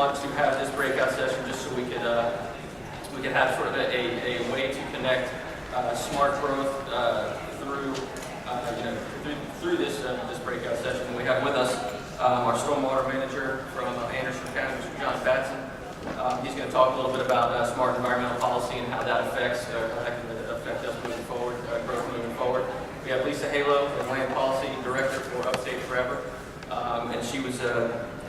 want to have this breakout session just so we could have sort of a way to connect smart growth through this breakout session. We have with us our stormwater manager from Anderson County, Mr. John Batson. He's going to talk a little bit about smart environmental policy and how that affects how that can affect us moving forward, growth moving forward. We have Lisa Hallo, the land policy director for Upstate forever, and she was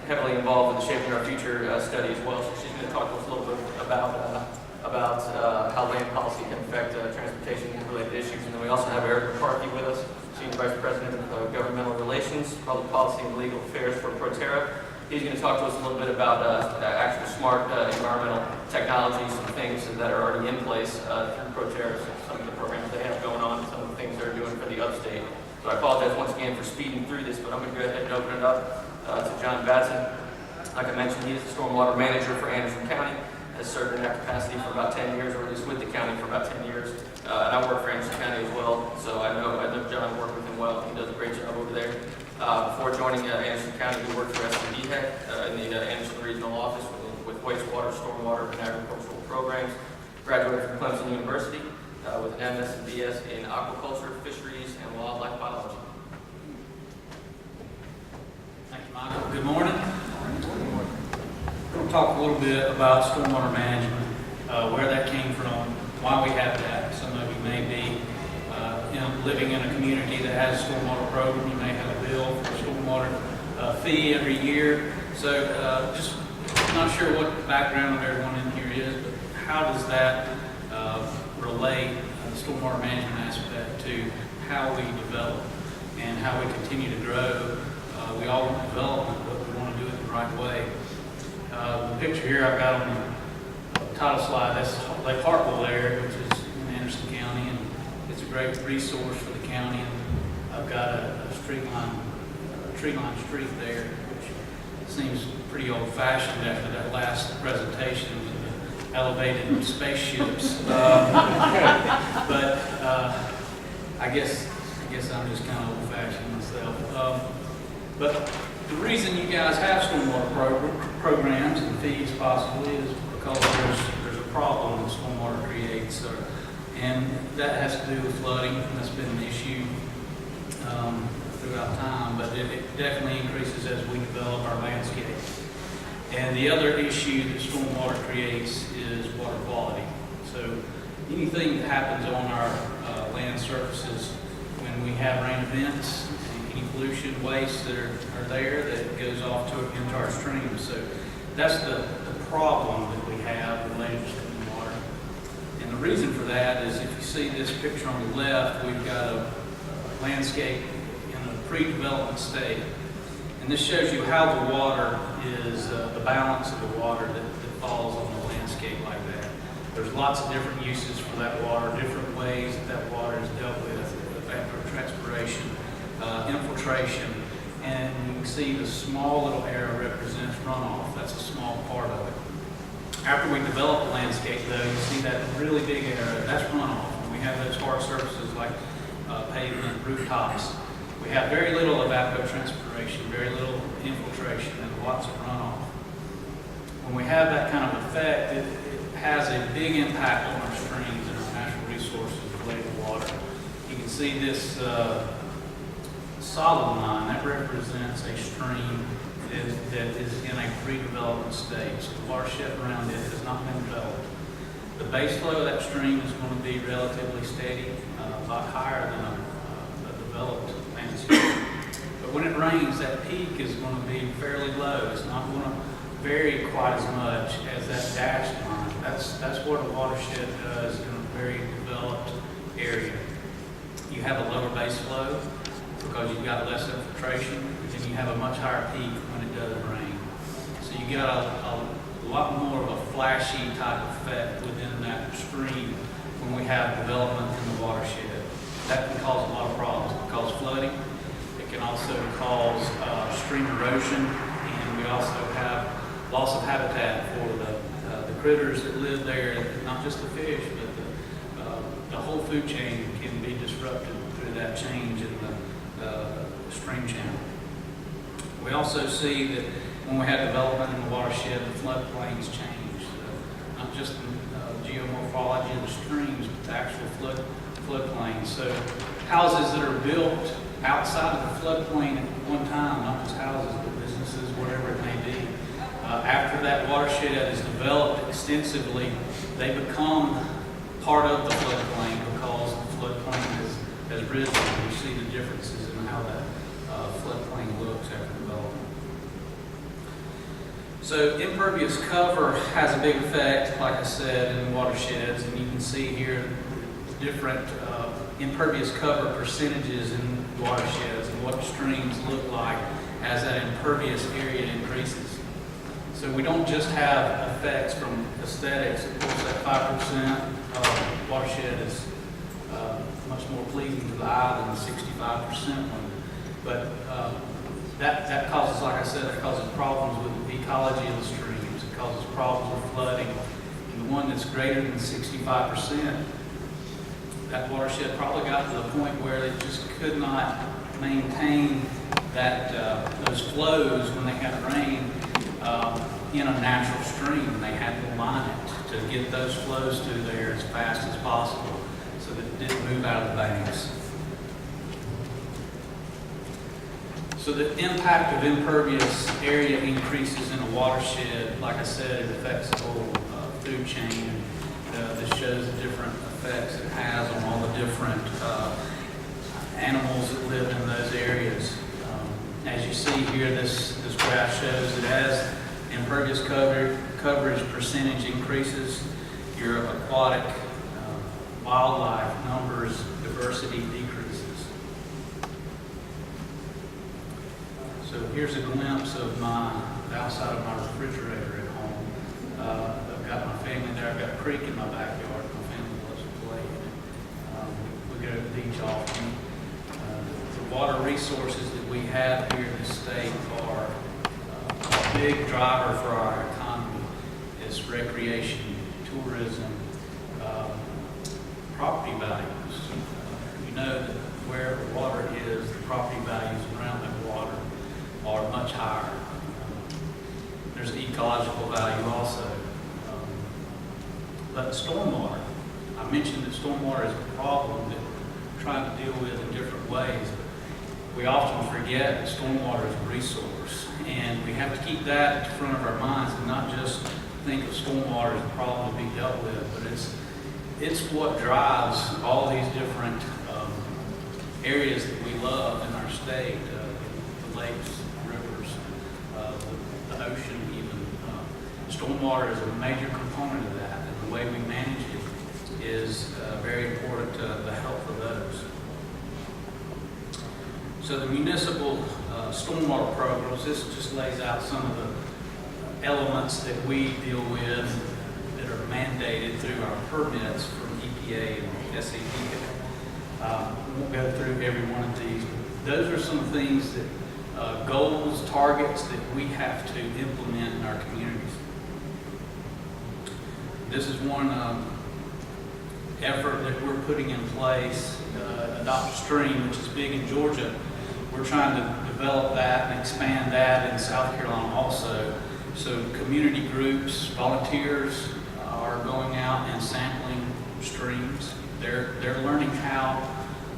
heavily involved in the Shaping Our Future study as well. So she's going to talk to us a little bit about how land policy can affect transportation-related issues. And then we also have Eric McCarthy with us, Senior Vice President of Governmental Relations, Public Policy and Legal Affairs for PROTERRA. He's going to talk to us a little bit about actual smart environmental technologies and things that are already in place through PROTERRA, some of the programs they have going on, and some of the things they're doing for the Upstate. So I apologize once again for speeding through this, but I'm going to go ahead and open it up to John Batson. Like I mentioned, he is the stormwater manager for Anderson County, has served in that capacity for about 10 years, or at least with the county for about 10 years. And I work for Anderson County as well, so I know John, worked with him well. He does a great job over there. Before joining Anderson County, he worked for SCDHEC in the Anderson Regional Office with wastewater, stormwater, and agricultural programs. Graduated from Clemson University with an MS and BS in aquaculture, fisheries, and wildlife biology. Thank you, Michael. Good morning. I'm going to talk a little bit about stormwater management, where that came from, why we have that. Some of you may be living in a community that has a stormwater program. You may have a bill for a stormwater fee every year. So just not sure what the background of everyone in here is, but how does that relate, the stormwater management aspect, to how we develop and how we continue to grow. We all want development, but we want to do it the right way. The picture here I've got on the title slide, that's Lake Hartwell there, which is in Anderson County, and it's a great resource for the county. And I've got a tree line street there, which seems pretty old-fashioned after that last presentation with the elevated spaceships. But I guess I'm just kind of old-fashioned myself. But the reason you guys have stormwater programs and fees possibly is because there's a problem that stormwater creates, and that has to do with flooding. That's been an issue throughout time, but it definitely increases as we develop our landscape. And the other issue that stormwater creates is water quality. So anything that happens on our land surfaces when we have rain events, any pollution, waste that are there that goes off into our streams. So that's the problem that we have related to stormwater. And the reason for that is, if you see this picture on the left, we've got a landscape in a pre-development state. And this shows you how the water is, the balance of the water that falls on the landscape like that. There's lots of different uses for that water, different ways that water is dealt with evapotranspiration, infiltration, and you can see the small little arrow represents runoff. That's a small part of it. After we develop the landscape, though, you see that really big arrow, that's runoff. When we have those hard surfaces like pavement, rooftops, we have very little evapotranspiration, very little infiltration, and lots of runoff. When we have that kind of effect, it has a big impact on our streams and our natural resources related to water. You can see this solid line, that represents a stream that is in a pre-development stage. So the watershed around it has not been developed. The base flow of that stream is going to be relatively steady, a lot higher than a developed landscape. But when it rains, that peak is going to be fairly low. It's not going to vary quite as much as that dashed line. That's what a watershed does in a very developed area. You have a lower base flow because you've got less infiltration, and you have a much higher peak when it does rain. So you got a lot more of a flashy type effect within that stream when we have development in the watershed. That can cause a lot of problems. It can cause flooding. It can also cause stream erosion, and we also have loss of habitat for the critters that live there, not just the fish, but the whole food chain can be disrupted through that change in the stream channel. We also see that when we had development in the watershed, the floodplains changed. Not just the geomorphology of the streams, but the actual floodplains. So houses that are built outside of the floodplain at one time, not just houses, but businesses, whatever it may be, after that watershed is developed extensively, they become part of the floodplain because the floodplain has risen. You see the differences in how that floodplain looks after development. So impervious cover has a big effect, like I said, in watersheds, and you can see here different impervious cover percentages in watersheds and what streams look like as that impervious area increases. So we don't just have effects from aesthetics. Of course, that 5% watershed is much more pleasing to the eye than the 65% one. But that causes, like I said, that causes problems with the ecology of the streams. It causes problems with flooding. And the one that's greater than 65%, that watershed probably got to the point where it just could not maintain that those flows when they had rain in a natural stream. They had to line it to get those flows through there as fast as possible so that it didn't move out of the banks. So the impact of impervious area increases in a watershed. Like I said, it affects the whole food chain. This shows the different effects it has on all the different animals that live in those areas. As you see here, this graph shows that as impervious coverage percentage increases, your aquatic wildlife numbers, diversity decreases. So here's a glimpse of the outside of my refrigerator at home. I've got my family there. I've got a creek in my backyard. My family loves to play in it. We go to the beach often. The water resources that we have here in this state are a big driver for our economy. It's recreation, tourism, property values. You know that where the water is, the property values around that water are much higher. There's an ecological value also. But stormwater, I mentioned that stormwater is a problem that we're trying to deal with in different ways. But we often forget that stormwater is a resource, and we have to keep that at the front of our minds and not just think of stormwater as a problem to be dealt with, but it's what drives all these different areas that we love in our state, the lakes, rivers, the ocean even. Stormwater is a major component of that, and the way we manage it is very important to the health of those. So the municipal stormwater programs, this just lays out some of the elements that we deal with that are mandated through our permits from EPA and SAP. We won't go through every one of these. Those are some things that goals, targets that we have to implement in our communities. This is one effort that we're putting in place, Adopt a Stream, which is big in Georgia. We're trying to develop that and expand that in South Carolina also. So community groups, volunteers are going out and sampling streams. They're learning how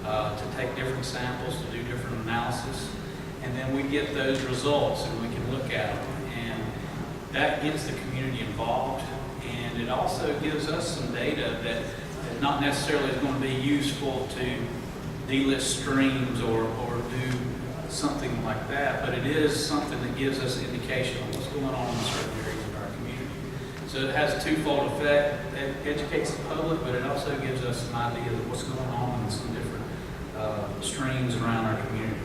to take different samples, to do different analysis, and then we get those results and we can look at them. And that gets the community involved, and it also gives us some data that not necessarily is going to be useful to delist streams or do something like that, but it is something that gives us an indication of what's going on in certain areas of our community. So it has a twofold effect. It educates the public, but it also gives us an idea of what's going on in some different streams around our community.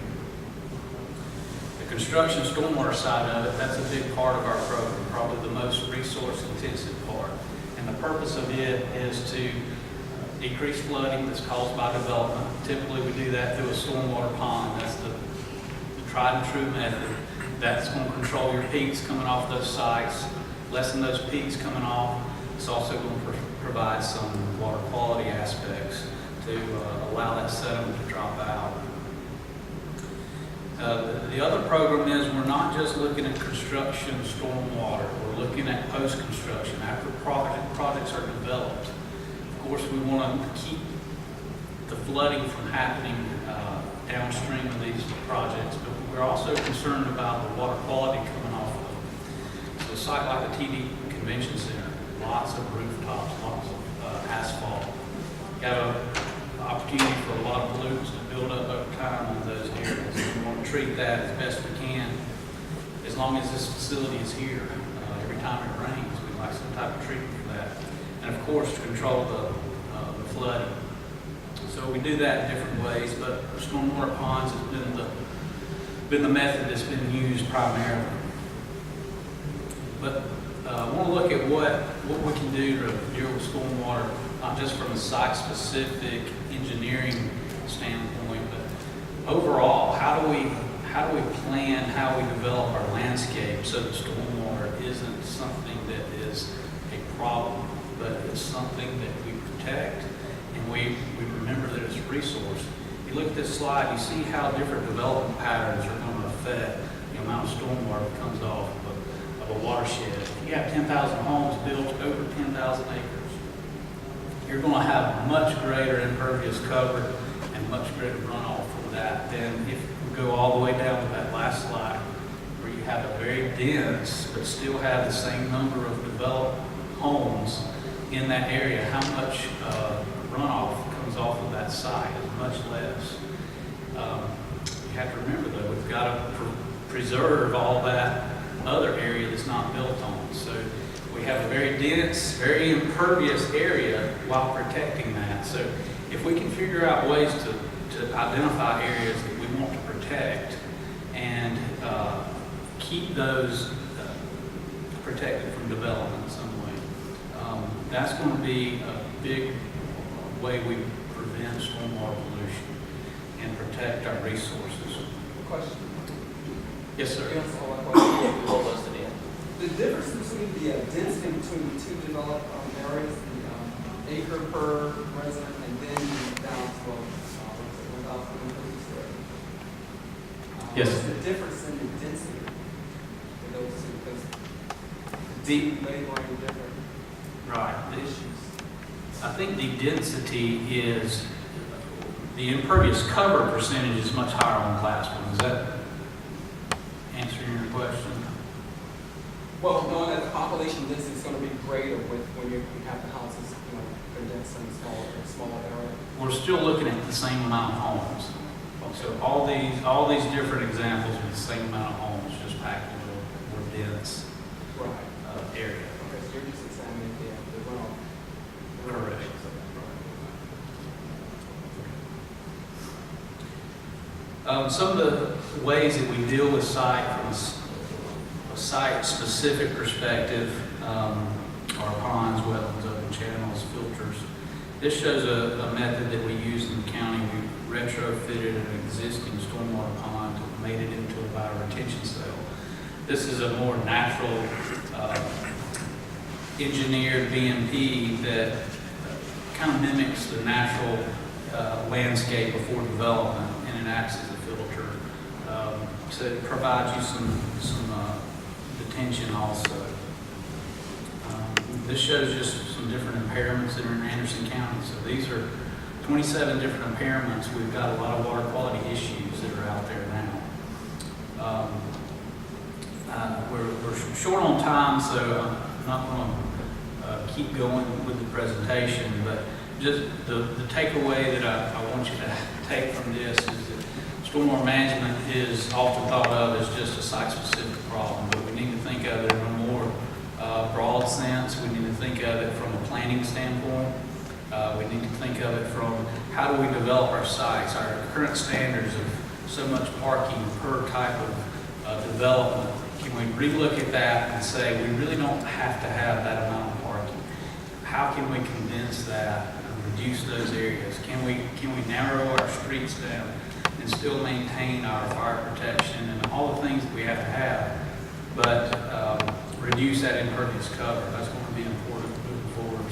The construction stormwater side of it, that's a big part of our program, probably the most resource-intensive part. And the purpose of it is to decrease flooding that's caused by development. Typically, we do that through a stormwater pond. That's the tried and true method. That's going to control your peaks coming off those sites, lessen those peaks coming off. It's also going to provide some water quality aspects to allow that sediment to drop out. The other program is we're not just looking at construction stormwater. We're looking at post-construction after projects are developed. Of course, we want to keep the flooding from happening downstream of these projects, but we're also concerned about the water quality coming off of them. So a site like the TD Convention Center, lots of rooftops, lots of asphalt. Got an opportunity for a lot of pollutants to build up over time in those areas. We want to treat that as best we can. As long as this facility is here, every time it rains, we'd like some type of treatment for that. And of course, to control the flooding. So we do that in different ways, but stormwater ponds has been the method that's been used primarily. But I want to look at what we can do to deal with stormwater, not just from a site-specific engineering standpoint, but overall, how do we plan how we develop our landscape so that stormwater isn't something that is a problem, but it's something that we protect and we remember that it's a resource. You look at this slide, you see how different development patterns are going to affect the amount of stormwater that comes off of a watershed. If you have 10,000 homes built over 10,000 acres, you're going to have much greater impervious cover and much greater runoff from that than if we go all the way down to that last slide where you have a very dense but still have the same number of developed homes in that area. How much runoff comes off of that site is much less. You have to remember though, we've got to preserve all that other area that's not built on. So we have a very dense, very impervious area while protecting that. So if we can figure out ways to identify areas that we want to protect and keep those protected from development in some way, that's going to be a big way we prevent stormwater pollution and protect our resources. Question. Yes, sir. Yes, all my questions. All listed in. The difference between the density between the two developed areas, the acre per resident, and then the downslope, without the increase there. Yes. What's the difference in the density for those two? Because they bring different Right. issues. I think the density is, the impervious cover percentage is much higher on class one. Is that answering your question? Well, knowing that the population density is going to be greater when you have the houses, condensed in a smaller area. We're still looking at the same amount of homes. So all these different examples with the same amount of homes, just packed into a more dense area. Okay, so you're just examining the runoff. Correct. Some of the ways that we deal with site from a site-specific perspective are ponds, wetlands, open channels, filters. This shows a method that we use in the county. We retrofitted an existing stormwater pond and made it into a bioretention cell. This is a more natural engineered BMP that kind of mimics the natural landscape before development, and it acts as a filter. So it provides you some detention also. This shows just some different impairments that are in Anderson County. So these are 27 different impairments. We've got a lot of water quality issues that are out there now. We're short on time, so I'm not going to keep going with the presentation, but just the takeaway that I want you to take from this is that stormwater management is often thought of as just a site-specific problem, but we need to think of it in a more broad sense. We need to think of it from a planning standpoint. We need to think of it from how do we develop our sites. Our current standards of so much parking per type of development. Can we relook at that and say we really don't have to have that amount of parking? How can we condense that and reduce those areas? Can we narrow our streets down and still maintain our fire protection and all the things that we have to have, but reduce that impervious cover? That's going to be important moving forward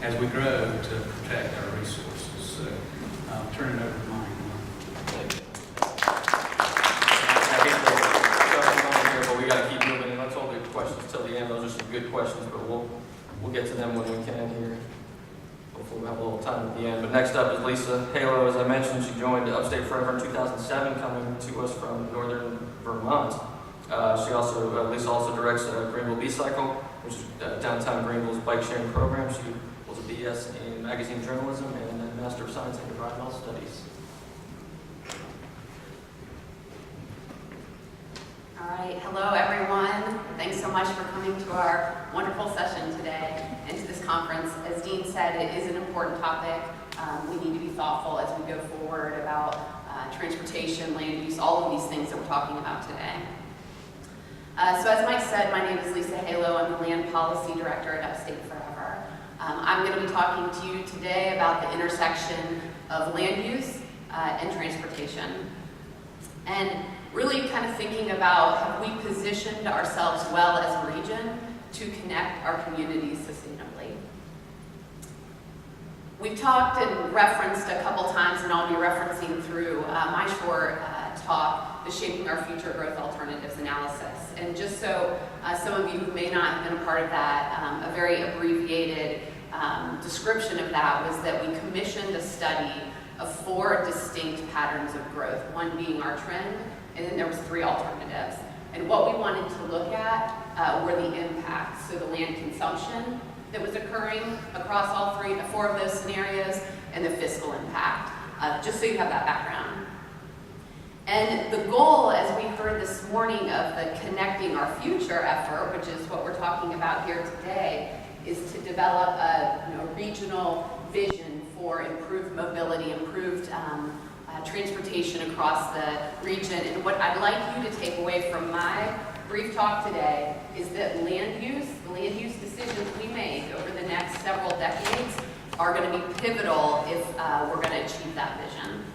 as we grow to protect our resources. So turn it over to Mike. questions till the end. Those are some good questions, but we'll get to them when we can here. Hopefully we'll have a little time at the end. But next up is Lisa Hallo. As I mentioned, she joined Upstate Forever in 2007, coming to us from northern Vermont. Lisa also directs Greenville B-Cycle, which is downtown Greenville's bike sharing program. She holds a BS in magazine journalism and a Master of Science in Environmental Studies. All right, hello everyone. Thanks so much for coming to our wonderful session today and to this conference. As Dean said, it is an important topic. We need to be thoughtful as we go forward about transportation, land use, all of these things that we're talking about today. So as Mike said, my name is Lisa Hallo. I'm the Land Policy Director at Upstate Forever. I'm going to be talking to you today about the intersection of land use and transportation. And really kind of thinking about, have we positioned ourselves well as a region to connect our communities sustainably? We've talked and referenced a couple times, and I'll be referencing through my short talk, the Shaping Our Future Growth Alternatives analysis. And just so some of you who may not have been a part of that, a very abbreviated description of that was that we commissioned a study of 4 distinct patterns of growth, one being our trend, and then there was 3 alternatives. And what we wanted to look at were the impacts, so the land consumption that was occurring across all 4 of those scenarios, and the fiscal impact, just so you have that background. And the goal, as we heard this morning, of the Connecting Our Future effort, which is what we're talking about here today, is to develop a regional vision for improved mobility, improved transportation across the region. And what I'd like you to take away from my brief talk today is that the land use decisions we make over the next several decades are going to be pivotal if we're going to achieve that vision.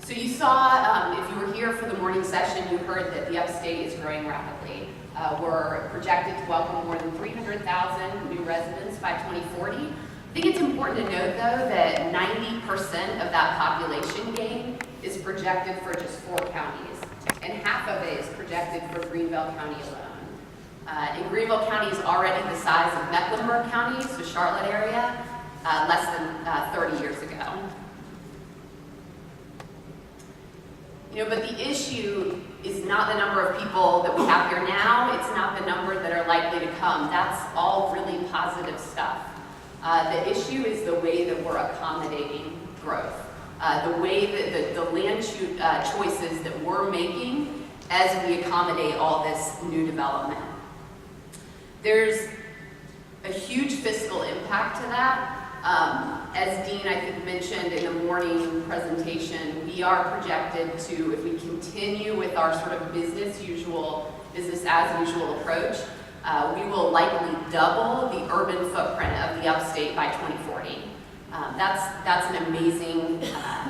So you saw, if you were here for the morning session, you heard that the Upstate is growing rapidly. We're projected to welcome more than 300,000 new residents by 2040. I think it's important to note, though, that 90% of that population gain is projected for just 4 counties, and half of it is projected for Greenville County alone. And Greenville County is already the size of Mecklenburg County, so Charlotte area, less than 30 years ago. But the issue is not the number of people that we have here now. It's not the number that are likely to come. That's all really positive stuff. The issue is the way that we're accommodating growth, the way that the land choices that we're making as we accommodate all this new development. There's a huge fiscal impact to that. As Dean, I think, mentioned in the morning presentation, we are projected to, if we continue with our sort of business as usual approach, we will likely double the urban footprint of the Upstate by 2040. That's an amazing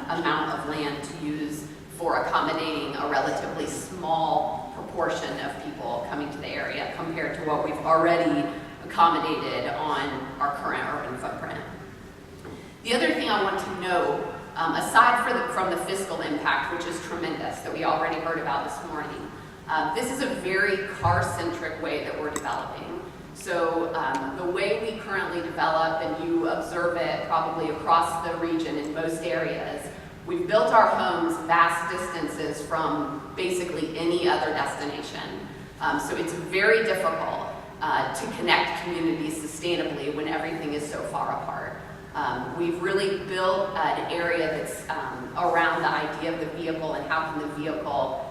amount of land to use for accommodating a relatively small proportion of people coming to the area compared to what we've already accommodated on our current urban footprint. The other thing I want to note, aside from the fiscal impact, which is tremendous, that we already heard about this morning, this is a very car-centric way that we're developing. So the way we currently develop, and you observe it probably across the region in most areas, we've built our homes vast distances from basically any other destination. So it's very difficult to connect communities sustainably when everything is so far apart. We've really built an area that's around the idea of the vehicle and how can the vehicle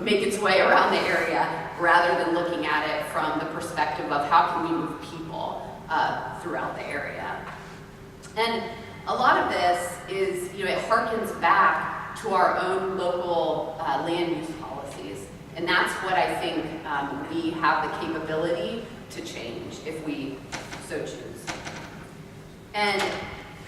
make its way around the area, rather than looking at it from the perspective of how can we move people throughout the area. And a lot of this is, it harkens back to our own local land use policies. And that's what I think we have the capability to change if we so choose. And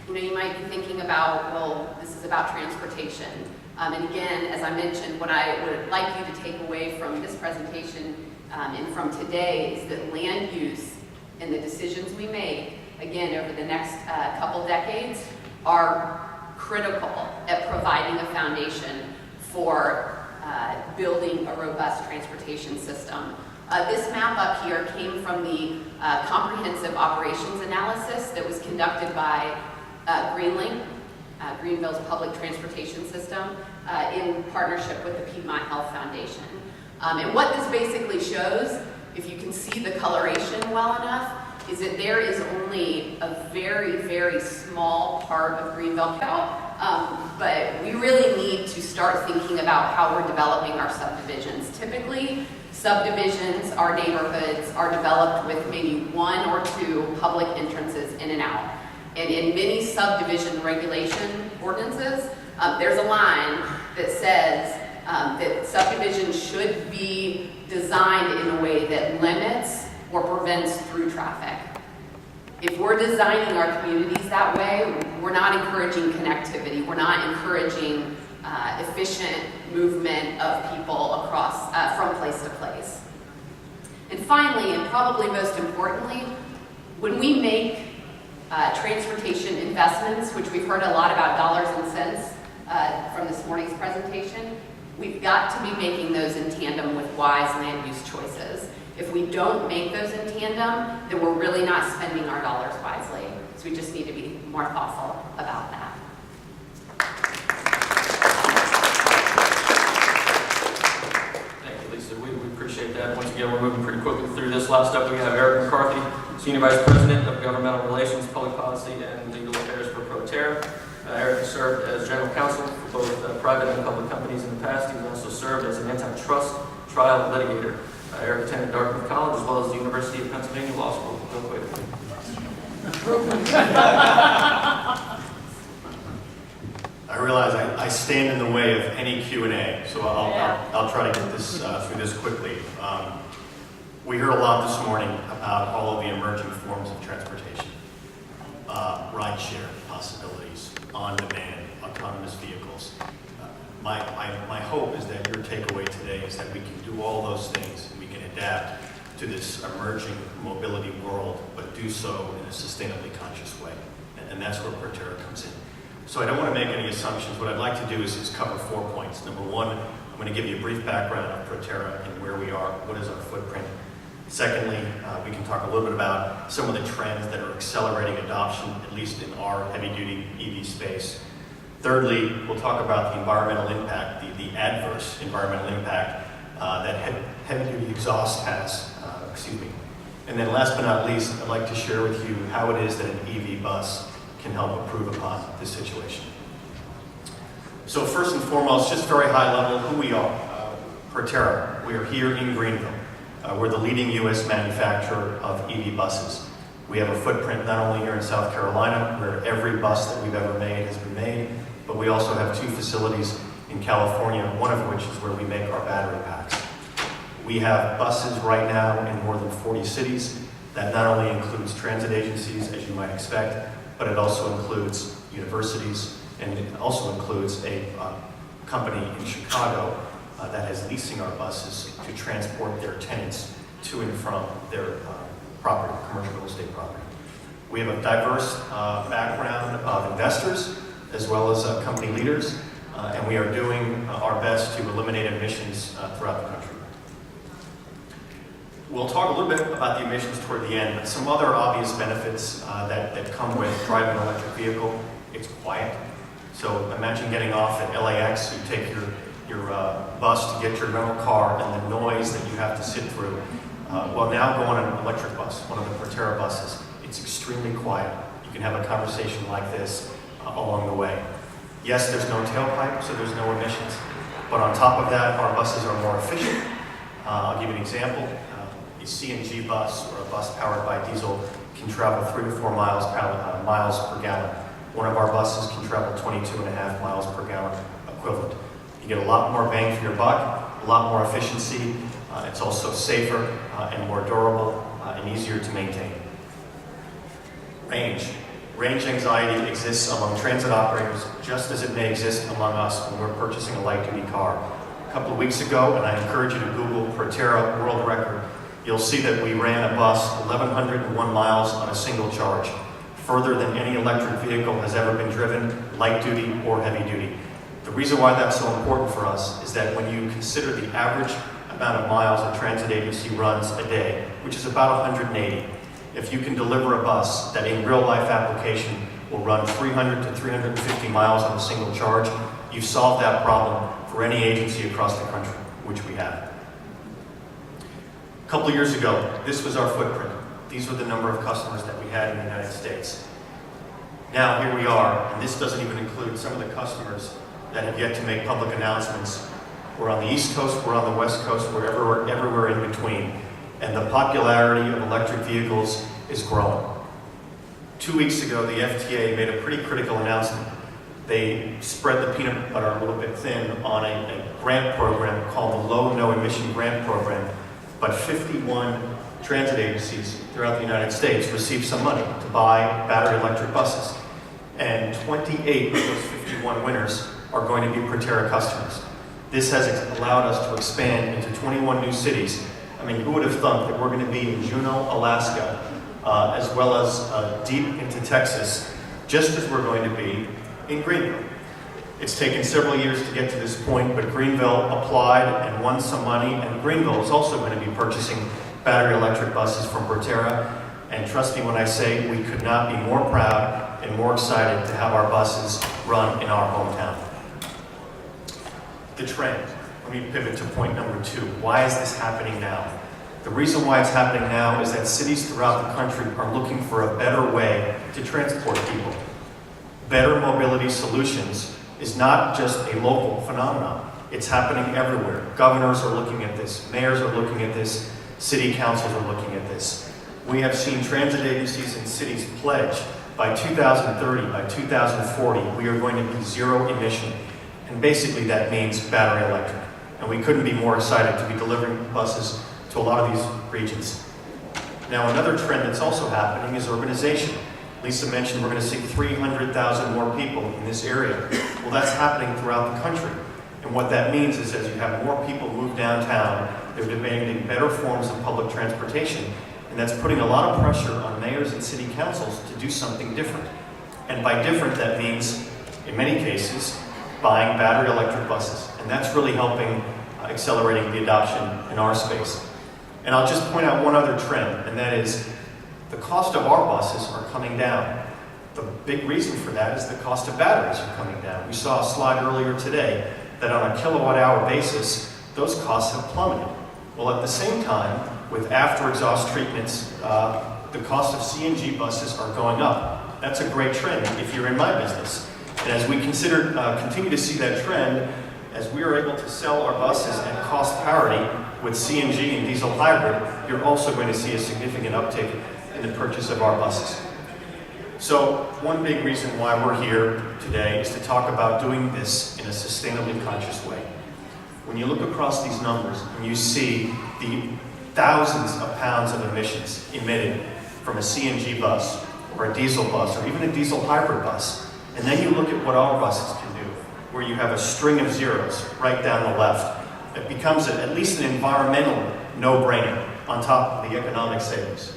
you might be thinking about, well, this is about transportation. And again, as I mentioned, what I would like you to take away from this presentation and from today is that land use and the decisions we make, again, over the next couple decades, are critical at providing a foundation for building a robust transportation system. This map up here came from the comprehensive operations analysis that was conducted by Greenlink, Greenville's public transportation system, in partnership with the Piedmont Health Foundation. And what this basically shows, if you can see the coloration well enough, is that there is only a very, very small part of Greenville, but we really need to start thinking about how we're developing our subdivisions. Typically, subdivisions, our neighborhoods, are developed with maybe 1 or 2 public entrances in and out. And in many subdivision regulation ordinances, there's a line that says that subdivisions should be designed in a way that limits or prevents through traffic. If we're designing our communities that way, we're not encouraging connectivity. We're not encouraging efficient movement of people across from place to place. And finally, and probably most importantly, when we make transportation investments, which we've heard a lot about dollars and cents from this morning's presentation, we've got to be making those in tandem with wise land use choices. If we don't make those in tandem, then we're really not spending our dollars wisely. So we just need to be more thoughtful about that. Thank you, Lisa. We appreciate that. Once again, we're moving pretty quickly through this. Last up, we have Eric McCarthy, Senior Vice President of Governmental Relations, Public Policy, and Legal Affairs for PROTERRA. Eric has served as General Counsel for both private and public companies in the past. He's also served as an antitrust trial litigator. Eric attended Dartmouth College as well as the University of Pennsylvania Law School. Real quick. I realize I stand in the way of any Q&A, so I'll try to get this through this quickly. We heard a lot this morning about all of the emerging forms of transportation, rideshare possibilities, on-demand, autonomous vehicles. My hope is that your takeaway today is that we can do all those things and we can adapt to this emerging mobility world, but do so in a sustainably conscious way. And that's where PROTERRA comes in. So I don't want to make any assumptions. What I'd like to do is cover 4 points. Number 1, I'm going to give you a brief background of PROTERRA and where we are, what is our footprint. Secondly, we can talk a little bit about some of the trends that are accelerating adoption, at least in our heavy-duty EV space. Thirdly, we'll talk about the environmental impact, the adverse environmental impact that heavy-duty exhaust has. And then last but not least, I'd like to share with you how it is that an EV bus can help improve upon this situation. So first and foremost, just very high level, who we are. PROTERRA, we are here in Greenville. We're the leading U.S. manufacturer of EV buses. We have a footprint not only here in South Carolina, where every bus that we've ever made has been made, but we also have 2 facilities in California, one of which is where we make our battery packs. We have buses right now in more than 40 cities. That not only includes transit agencies, as you might expect, but it also includes universities, and it also includes a company in Chicago that is leasing our buses to transport their tenants to and from their property, commercial real estate property. We have a diverse background of investors as well as company leaders, and we are doing our best to eliminate emissions throughout the country. We'll talk a little bit about the emissions toward the end, but some other obvious benefits that come with driving an electric vehicle. It's quiet. So imagine getting off at LAX, you take your bus to get your rental car, and the noise that you have to sit through. Well, now go on an electric bus, one of the PROTERRA buses. It's extremely quiet. You can have a conversation like this along the way. Yes, there's no tailpipe, so there's no emissions. But on top of that, our buses are more efficient. I'll give you an example. A CNG bus or a bus powered by diesel can travel 3 to 4 miles per gallon. One of our buses can travel 22.5 miles per gallon equivalent. You get a lot more bang for your buck, a lot more efficiency. It's also safer and more durable and easier to maintain. Range. Range anxiety exists among transit operators just as it may exist among us when we're purchasing a light-duty car. A couple of weeks ago, and I encourage you to Google PROTERRA world record, you'll see that we ran a bus 1,101 miles on a single charge, further than any electric vehicle has ever been driven, light-duty or heavy-duty. The reason why that's so important for us is that when you consider the average amount of miles a transit agency runs a day, which is about 180, if you can deliver a bus that in real life application will run 300 to 350 miles on a single charge, you've solved that problem for any agency across the country, which we have. A couple of years ago, this was our footprint. These were the number of customers that we had in the United States. Now here we are, and this doesn't even include some of the customers that have yet to make public announcements. We're on the East Coast, we're on the West Coast, we're everywhere in between. And the popularity of electric vehicles is growing. 2 weeks ago, the FTA made a pretty critical announcement. They spread the peanut butter a little bit thin on a grant program called the Low No Emission Grant Program. But 51 transit agencies throughout the United States received some money to buy battery electric buses. And 28 of those 51 winners are going to be PROTERRA customers. This has allowed us to expand into 21 new cities. I mean, who would have thought that we're going to be in Juneau, Alaska, as well as deep into Texas, just as we're going to be in Greenville. It's taken several years to get to this point, but Greenville applied and won some money, and Greenville is also going to be purchasing battery electric buses from PROTERRA. And trust me when I say we could not be more proud and more excited to have our buses run in our hometown. The trend. Let me pivot to point number 2. Why is this happening now? The reason why it's happening now is that cities throughout the country are looking for a better way to transport people. Better mobility solutions is not just a local phenomenon. It's happening everywhere. Governors are looking at this. Mayors are looking at this. City councils are looking at this. We have seen transit agencies and cities pledge by 2030, by 2040, we are going to be zero emission. And basically that means battery electric. And we couldn't be more excited to be delivering buses to a lot of these regions. Now another trend that's also happening is urbanization. Lisa mentioned we're going to see 300,000 more people in this area. Well, that's happening throughout the country. And what that means is as you have more people move downtown, they're demanding better forms of public transportation. And that's putting a lot of pressure on mayors and city councils to do something different. And by different, that means, in many cases, buying battery electric buses. And that's really helping accelerating the adoption in our space. And I'll just point out one other trend, and that is the cost of our buses are coming down. The big reason for that is the cost of batteries are coming down. We saw a slide earlier today that on a kilowatt hour basis, those costs have plummeted. Well, at the same time, with after exhaust treatments, the cost of CNG buses are going up. That's a great trend if you're in my business. And as we continue to see that trend, as we are able to sell our buses at cost parity with CNG and diesel hybrid, you're also going to see a significant uptick in the purchase of our buses. So one big reason why we're here today is to talk about doing this in a sustainably conscious way. When you look across these numbers and you see the thousands of pounds of emissions emitted from a CNG bus or a diesel bus or even a diesel hybrid bus, and then you look at what our buses can do, where you have a string of zeros right down the left, it becomes at least an environmental no-brainer on top of the economic savings.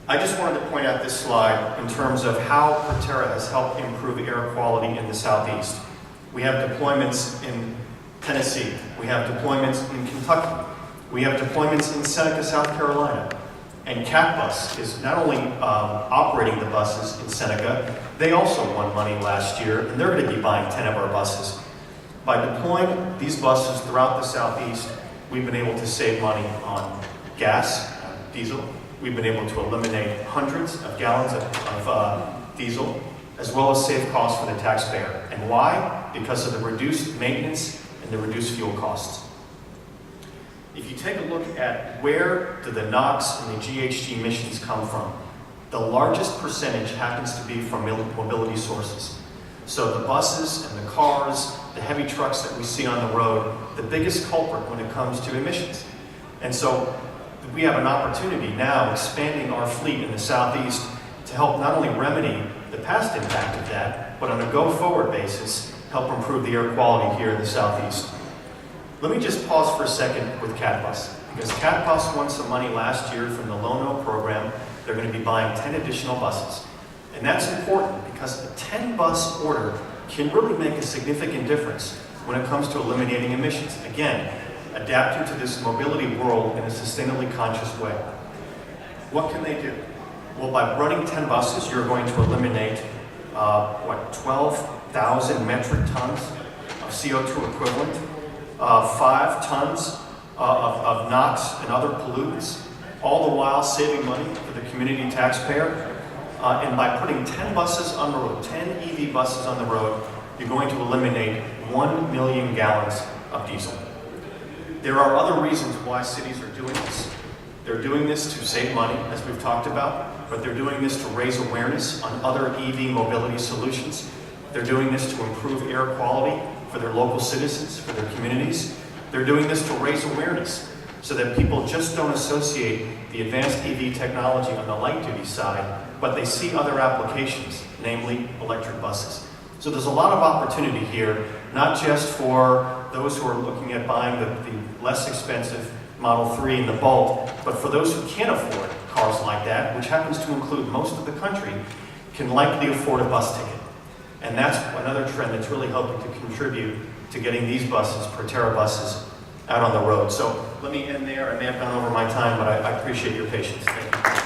I just wanted to point out this slide in terms of how PROTERRA has helped improve air quality in the Southeast. We have deployments in Tennessee. We have deployments in Kentucky. We have deployments in Seneca, South Carolina. And CATBUS is not only operating the buses in Seneca, they also won money last year, and they're going to be buying 10 of our buses. By deploying these buses throughout the Southeast, we've been able to save money on gas, diesel. We've been able to eliminate hundreds of gallons of diesel, as well as save costs for the taxpayer. And why? Because of the reduced maintenance and the reduced fuel costs. If you take a look at where do the NOx and the GHG emissions come from, the largest percentage happens to be from mobility sources. So the buses and the cars, the heavy trucks that we see on the road, the biggest culprit when it comes to emissions. And so we have an opportunity now expanding our fleet in the Southeast to help not only remedy the past impact of that, but on a go-forward basis, help improve the air quality here in the Southeast. Let me just pause for a second with CATBUS, because CATBUS won some money last year from the Low No program. They're going to be buying 10 additional buses. And that's important because a 10 bus order can really make a significant difference when it comes to eliminating emissions. Again, adapting to this mobility world in a sustainably conscious way. What can they do? Well, by running 10 buses, you're going to eliminate, 12,000 metric tons of CO2 equivalent, 5 tons of NOx and other pollutants, all the while saving money for the community taxpayer. And by putting 10 buses on the road, 10 EV buses on the road, you're going to eliminate 1 million gallons of diesel. There are other reasons why cities are doing this. They're doing this to save money, as we've talked about, but they're doing this to raise awareness on other EV mobility solutions. They're doing this to improve air quality for their local citizens, for their communities. They're doing this to raise awareness so that people just don't associate the advanced EV technology on the light-duty side, but they see other applications, namely electric buses. So there's a lot of opportunity here, not just for those who are looking at buying the less expensive Model 3 and the Bolt, but for those who can't afford cars like that, which happens to include most of the country, can likely afford a bus ticket. And that's another trend that's really helping to contribute to getting these buses, PROTERRA buses, out on the road. So let me end there. I may have gone over my time, but I appreciate your patience. Thank you.